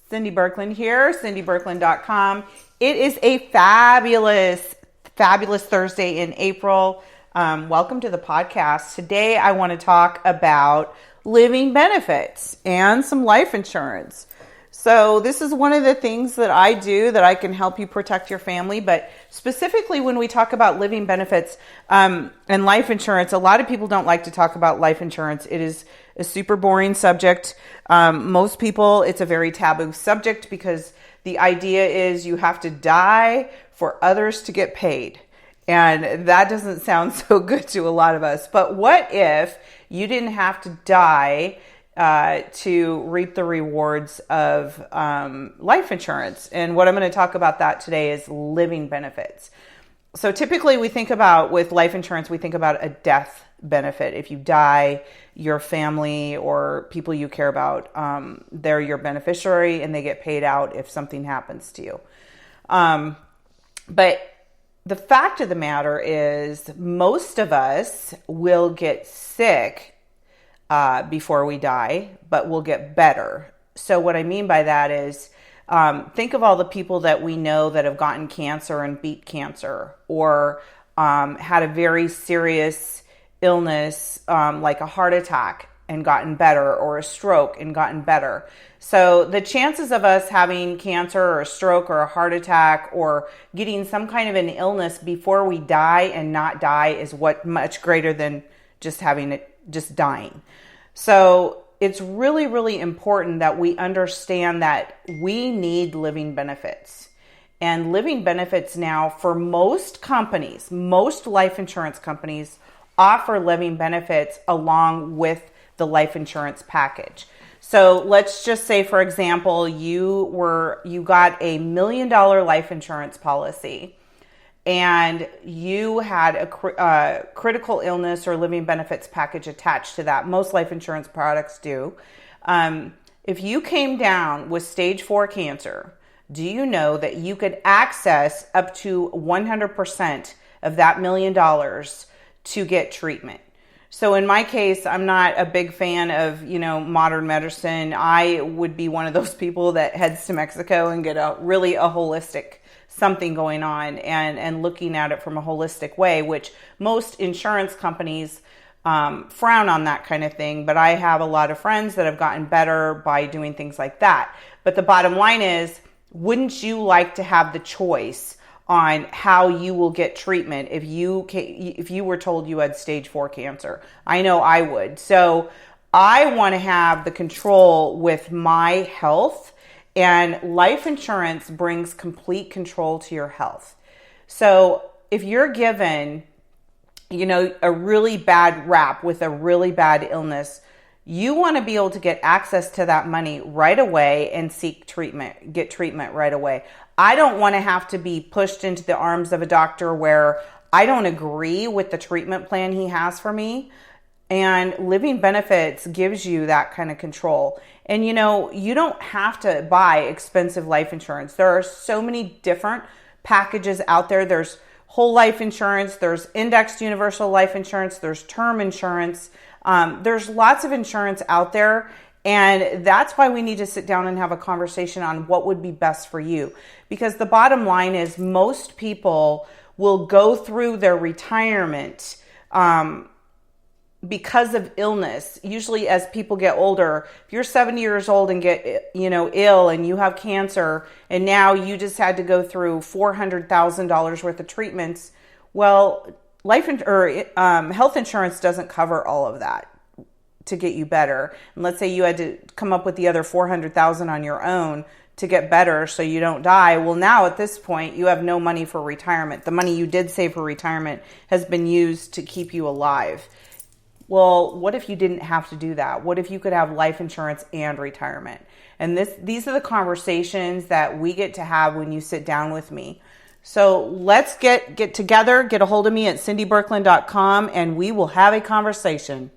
Cindy Berkland here, cindyberkland.com. It is a fabulous Thursday in April. Welcome to the podcast. Today I want to talk about living benefits and some life insurance. So this is one of the things that I do that I can help you protect your family. But specifically when we talk about living benefits and life insurance, a lot of people don't like to talk about life insurance. It is a super boring subject. Most people, it's a very taboo subject because the idea is you have to die for others to get paid. And that doesn't sound so good to a lot of us. But what if you didn't have to die to reap the rewards of life insurance? And what I'm going to talk about that today is living benefits. So typically we think about, with life insurance, we think about a death benefit. If you die, your family or people you care about, they're your beneficiary and they get paid out if something happens to you. But the fact of the matter is most of us will get sick before we die, but we'll get better. So what I mean by that is, think of all the people that we know that have gotten cancer and beat cancer, or had a very serious illness like a heart attack and gotten better, or a stroke and gotten better. So the chances of us having cancer or a stroke or a heart attack or getting some kind of an illness before we die and not die is much greater than just dying. So it's really, really important that we understand that we need living benefits. And living benefits now, for most companies, most life insurance companies offer living benefits along with the life insurance package. So let's just say, for example, you got $1 million life insurance policy and you had a critical illness or living benefits package attached to that. Most life insurance products do. If you came down with stage 4 cancer, do you know that you could access up to 100% of that $1 million to get treatment? So in my case, I'm not a big fan of, modern medicine. I would be one of those people that heads to Mexico and get a holistic something going on and looking at it from a holistic way, which most insurance companies frown on that kind of thing. But I have a lot of friends that have gotten better by doing things like that. But the bottom line is, wouldn't you like to have the choice on how you will get treatment if you were told you had stage 4 cancer? I know I would. So I want to have the control with my health, and life insurance brings complete control to your health. So if you're given, a really bad rap with a really bad illness, you want to be able to get access to that money right away and get treatment right away. I don't want to have to be pushed into the arms of a doctor where I don't agree with the treatment plan he has for me. And living benefits gives you that kind of control. And you don't have to buy expensive life insurance. There are so many different packages out there. There's whole life insurance, there's indexed universal life insurance, there's term insurance. There's lots of insurance out there. And that's why we need to sit down and have a conversation on what would be best for you. Because the bottom line is, most people will go through their retirement because of illness. Usually as people get older, if you're 70 years old and get ill and you have cancer and now you just had to go through $400,000 worth of treatments, well, health insurance doesn't cover all of that to get you better. And let's say you had to come up with the other $400,000 on your own to get better so you don't die. Well, now at this point, you have no money for retirement. The money you did save for retirement has been used to keep you alive. Well, what if you didn't have to do that? What if you could have life insurance and retirement? And these are the conversations that we get to have when you sit down with me. So let's get together, get a hold of me at cindyberkland.com, and we will have a conversation.